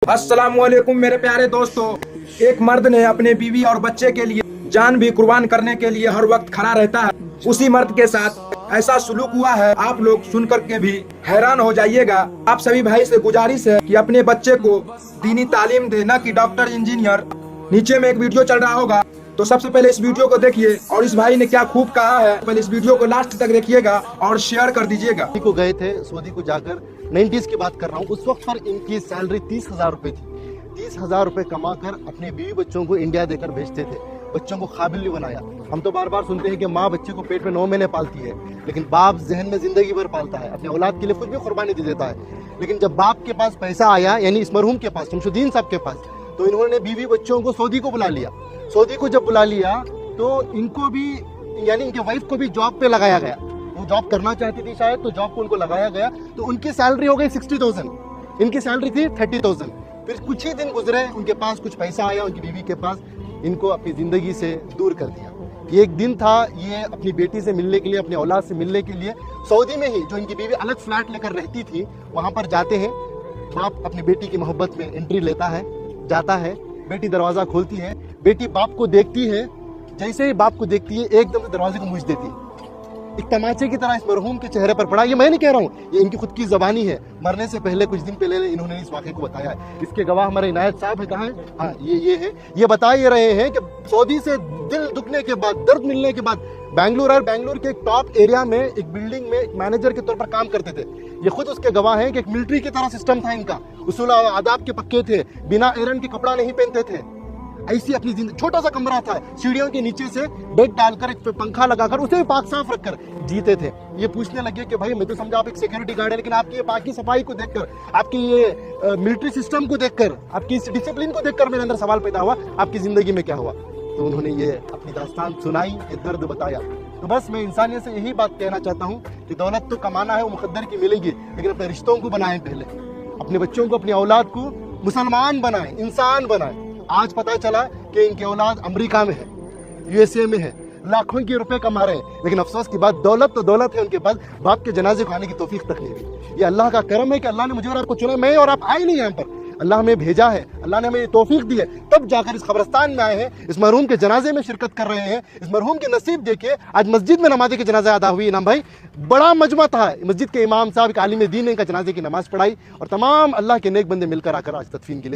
अस्सलामुअलैकुम मेरे प्यारे दोस्तों। एक मर्द ने अपने बीवी और बच्चे के लिए जान भी कुर्बान करने के लिए हर वक्त खड़ा रहता है। उसी मर्द के साथ ऐसा सुलूक हुआ है, आप लोग सुनकर के भी हैरान हो जाइएगा। आप सभी भाई से गुजारिश है कि अपने बच्चे को दीनी तालीम दे, न कि डॉक्टर इंजीनियर। नीचे में एक वीडियो चल रहा होगा, तो सबसे पहले इस वीडियो को देखिए और इस भाई ने क्या खूब कहा है। पहले इस वीडियो को लास्ट तक देखिएगा और शेयर कर दीजिएगा। को गए थे सऊदी को जाकर, 90s की बात कर रहा हूँ। उस वक्त पर इनकी सैलरी 30,000 रुपए थी। 30,000 रुपए कमा कर अपने बीवी बच्चों को इंडिया देकर भेजते थे, बच्चों को काबिल भी बनाया। हम तो बार बार सुनते हैं कि माँ बच्चे को पेट में 9 महीने पालती है, लेकिन बाप जहन में जिंदगी भर पालता है, अपने औलाद के लिए कुछ भी कुर्बानी दे देता है। लेकिन जब बाप के पास पैसा आया, यानी इस मरहूम के पास, शमशुद्दीन साहब के पास, तो इन्होंने बीवी बच्चों को सऊदी को बुला लिया। सऊदी को जब बुला लिया तो इनको भी, यानी इनके वाइफ को भी जॉब पे लगाया गया। वो जॉब करना चाहती थी शायद, तो जॉब को उनको लगाया गया। तो उनकी सैलरी हो गई 60,000, इनकी सैलरी थी 30,000। फिर कुछ ही दिन गुजरे, उनके पास कुछ पैसा आया, उनकी बीवी के पास, इनको अपनी जिंदगी से दूर कर दिया। ये एक दिन था, ये अपनी बेटी से मिलने के लिए, अपने औलाद से मिलने के लिए सऊदी में ही, जो इनकी बीवी अलग फ्लैट लेकर रहती थी, वहां पर जाते हैं। बाप अपनी बेटी की मोहब्बत में एंट्री लेता है, जाता है। बेटी दरवाजा खोलती है, बेटी बाप को देखती है। जैसे ही बाप को देखती है, एकदम से दरवाजे को मूछ देती है। एक तमाचे की तरह इस मरहूम के चेहरे पर पड़ा। ये मैं नहीं कह रहा हूँ, ये इनकी खुद की जबानी है। मरने से पहले, कुछ दिन पहले इन्होंने इस वाक़े को बताया है। इसके गवाह हमारे इनायत साहब है। कहाँ है? हाँ, ये है। ये बता ये रहे हैं कि सऊदी से दिल दुखने के बाद, दर्द मिलने के बाद, बैंगलोर के एक टॉप एरिया में एक बिल्डिंग में एक मैनेजर के तौर पर काम करते थे। ये खुद उसके गवाह हैं कि एक मिलिट्री की तरह सिस्टम था इनका। उसूल आदाब के पक्के थे, बिना आयरन के कपड़ा नहीं पहनते थे। ऐसी अपनी जिंदगी, छोटा सा कमरा था, सीढ़ियों के नीचे से बेड डालकर, एक पंखा लगाकर, उसे भी पाक साफ रखकर जीते थे। ये पूछने लगे कि भाई, मैं तो समझा आप एक सिक्योरिटी गार्ड है, लेकिन आपकी ये पाक की सफाई को देखकर, आपकी ये मिलिट्री सिस्टम को देखकर, आपकी इस डिसिप्लिन को देखकर मेरे अंदर सवाल पैदा हुआ, आपकी जिंदगी में क्या हुआ? तो उन्होंने ये अपनी दास्तान सुनाई, ये दर्द बताया। तो बस मैं इंसानियत से यही बात कहना चाहता हूँ कि दौलत तो कमाना है, वो मुकद्दर की मिलेगी, लेकिन अपने रिश्तों को बनाएं पहले, अपने बच्चों को, अपनी औलाद को मुसलमान बनाएं, इंसान बनाएं। आज पता चला कि इनके औलाद अमेरिका में है, यूएसए में है, लाखों के रुपए कमा रहे हैं, लेकिन अफसोस की बात, दौलत तो दौलत है, उनके पास बाप के जनाजे को आने की तौफीक तक नहीं हुई। ये अल्लाह का करम है कि अल्लाह ने मुझे और आपको चुना। मैं और आप आए नहीं यहाँ पर, अल्लाह हमें भेजा है, अल्लाह ने हमें तौफीक दी है, तब जाकर इस कब्रिस्तान में आए हैं, इस मरहूम के जनाजे में शिरकत कर रहे हैं। इस मरहूम के नसीब देखिए, आज मस्जिद में नमाज़ी की जनाजा अदा हुई। इनाम भाई, बड़ा मजमा था, मस्जिद के इमाम साहब, आलिम दीन ने इनका जनाजे की नमाज पढ़ाई, और तमाम अल्लाह के नेक बंदे मिलकर आकर आज तदफीन के लिए